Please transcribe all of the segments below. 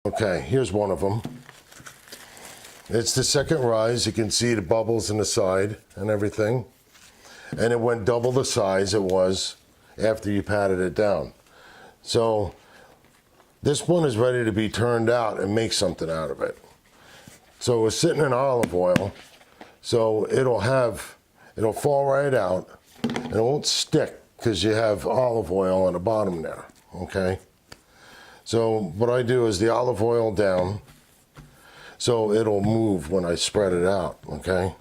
Okay, here's one of them. It's the second rise. You can see the bubbles in the side and everything. And it went double the size it was after you patted it down. So this one is ready to be turned out and make something out of it. So it was sitting in olive oil. So it'll fall right out and it won't stick because you have olive oil on the bottom there, okay? So what I do is the olive oil down so it'll move when I spread it out, okay?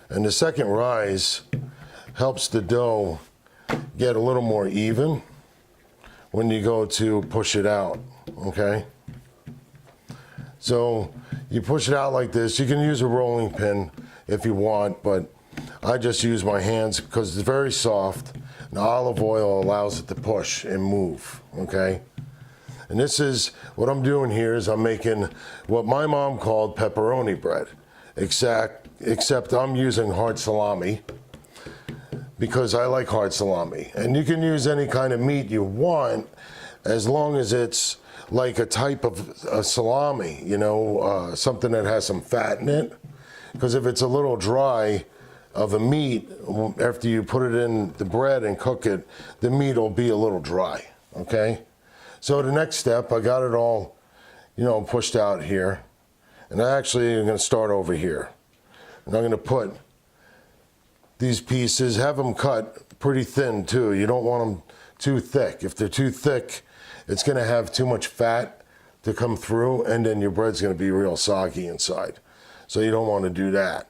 And the second rise helps the dough get a little more even when you go to push it out, okay? So you push it out like this. You can use a rolling pin if you want, but I just use my hands because it's very soft. And olive oil allows it to push and move, okay? And this is, what I'm doing here is I'm making what my mom called pepperoni bread, except I'm using hard salami because I like hard salami. And you can use any kind of meat you want as long as it's like a type of a salami, you know, something that has some fat in it. Because if it's a little dry of a meat, after you put it in the bread and cook it, the meat will be a little dry, okay? So the next step, I got it all, you know, pushed out here. And I actually am going to start over here. And I'm going to put these pieces, have them cut pretty thin too. You don't want them too thick. If they're too thick, it's going to have too much fat to come through, and then your bread's going to be real soggy inside. So you don't want to do that.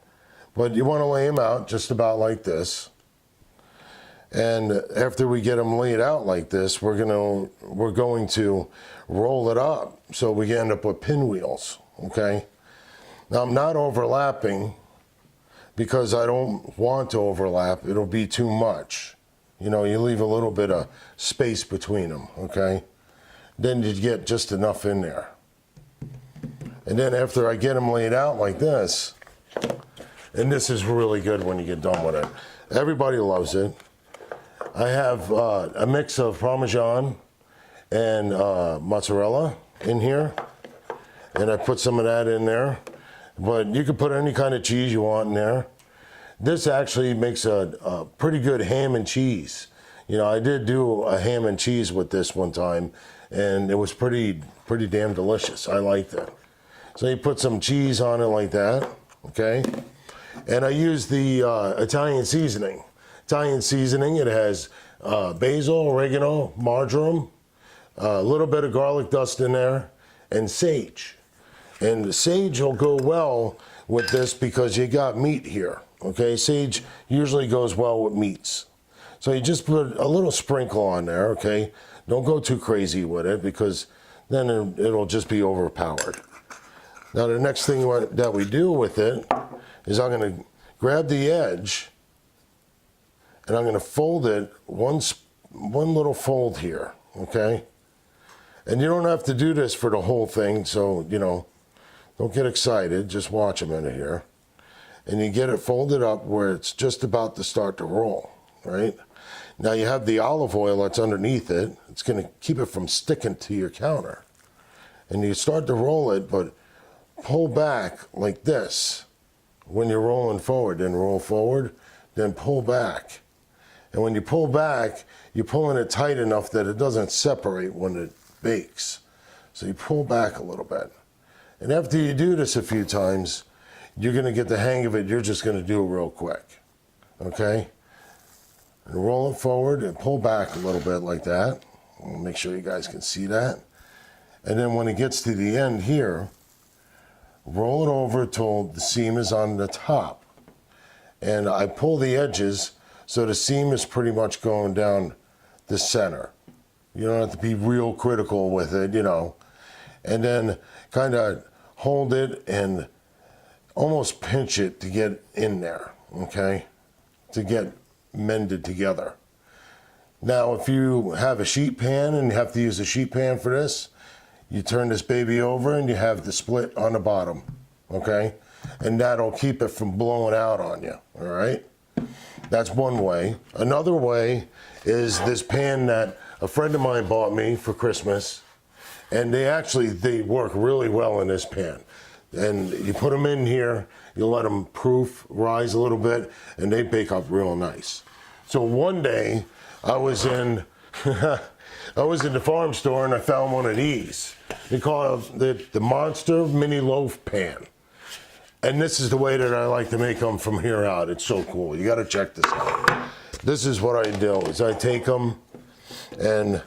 But you want to lay them out just about like this. And after we get them laid out like this, we're going to roll it up so we end up with pinwheels, okay? Now I'm not overlapping because I don't want to overlap. It'll be too much. You know, you leave a little bit of space between them, okay? Then you get just enough in there. And then after I get them laid out like this, and this is really good when you get done with it. Everybody loves it. I have a mix of Parmesan and mozzarella in here, and I put some of that in there. But you can put any kind of cheese you want in there. This actually makes a pretty good ham and cheese. You know, I did do a ham and cheese with this one time, and it was pretty damn delicious. I liked it. So you put some cheese on it like that, okay? And I use the Italian seasoning. Italian seasoning, it has basil, oregano, marjoram, a little bit of garlic dust in there, and sage. And the sage will go well with this because you got meat here, okay? Sage usually goes well with meats. So you just put a little sprinkle on there, okay? Don't go too crazy with it because then it'll just be overpowered. Now the next thing that we do with it is I'm going to grab the edge and I'm going to fold it one little fold here, okay? And you don't have to do this for the whole thing, so, you know, don't get excited. Just watch a minute here. And you get it folded up where it's just about to start to roll, right? Now you have the olive oil that's underneath it. It's going to keep it from sticking to your counter. And you start to roll it, but pull back like this when you're rolling forward. Then roll forward, then pull back. And when you pull back, you're pulling it tight enough that it doesn't separate when it bakes. So you pull back a little bit. And after you do this a few times, you're going to get the hang of it. You're just going to do it real quick, okay? And roll it forward and pull back a little bit like that. I'll make sure you guys can see that. And then when it gets to the end here, roll it over till the seam is on the top. And I pull the edges so the seam is pretty much going down the center. You don't have to be real critical with it, you know. And then kind of hold it and almost pinch it to get in there, okay? To get mended together. Now, if you have a sheet pan and you have to use a sheet pan for this, you turn this baby over and you have the split on the bottom, okay? And that'll keep it from blowing out on you, all right? That's one way. Another way is this pan that a friend of mine bought me for Christmas. And they work really well in this pan. And you put them in here, you let them rise a little bit, and they bake up real nice. So one day, I was in the farm store and I found one of these. They call it the Monster Mini Loaf Pan. And this is the way that I like to make them from here out. It's so cool. You gotta check this out. This is what I do, is I take them, and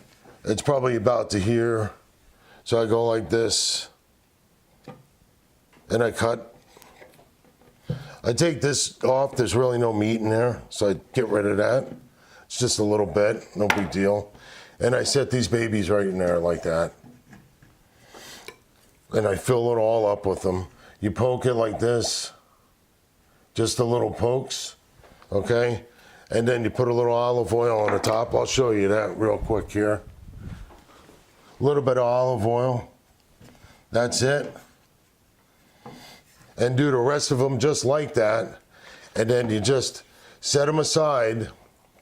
it's probably about to here. So I go like this, and I cut. I take this off. There's really no meat in there, so I get rid of that. It's just a little bit, no big deal. And I set these babies right in there like that. And I fill it all up with them. You poke it like this, just the little pokes, okay? And then you put a little olive oil on the top. I'll show you that real quick here. A little bit of olive oil. That's it. And do the rest of them just like that. And then you just set them aside.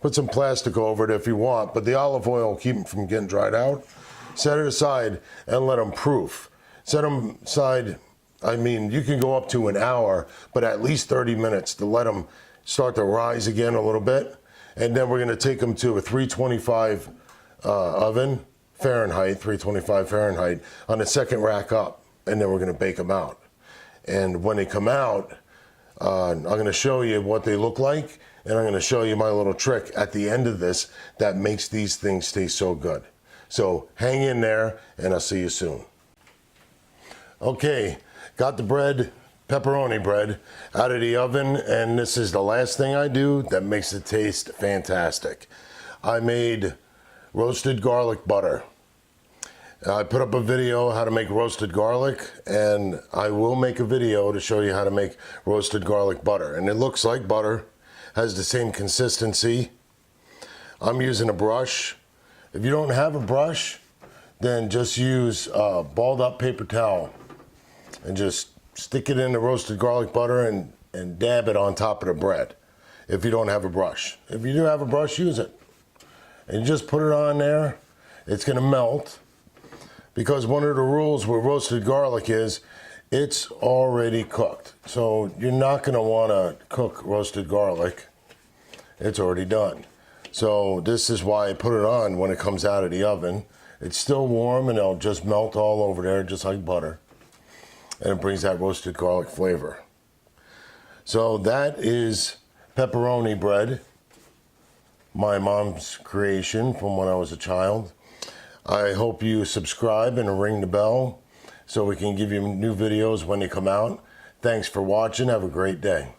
Put some plastic over it if you want, but the olive oil will keep them from getting dried out. Set it aside and let them proof. Set them aside, I mean, you can go up to an hour, but at least 30 minutes to let them start to rise again a little bit. And then we're gonna take them to a 325 oven, Fahrenheit, 325 Fahrenheit, on the second rack up. And then we're gonna bake them out. And when they come out, I'm gonna show you what they look like, and I'm gonna show you my little trick at the end of this that makes these things taste so good. So hang in there, and I'll see you soon. Okay, got the bread, pepperoni bread, out of the oven, and this is the last thing I do that makes it taste fantastic. I made roasted garlic butter. I put up a video how to make roasted garlic, and I will make a video to show you how to make roasted garlic butter. And it looks like butter, has the same consistency. I'm using a brush. If you don't have a brush, then just use a balled up paper towel and just stick it in the roasted garlic butter and dab it on top of the bread if you don't have a brush. If you do have a brush, use it. And you just put it on there. It's gonna melt. Because one of the rules with roasted garlic is it's already cooked. So you're not gonna wanna cook roasted garlic. It's already done. So this is why I put it on when it comes out of the oven. It's still warm and it'll just melt all over there just like butter. And it brings that roasted garlic flavor. So that is pepperoni bread, my mom's creation from when I was a child. I hope you subscribe and ring the bell so we can give you new videos when they come out. Thanks for watching. Have a great day.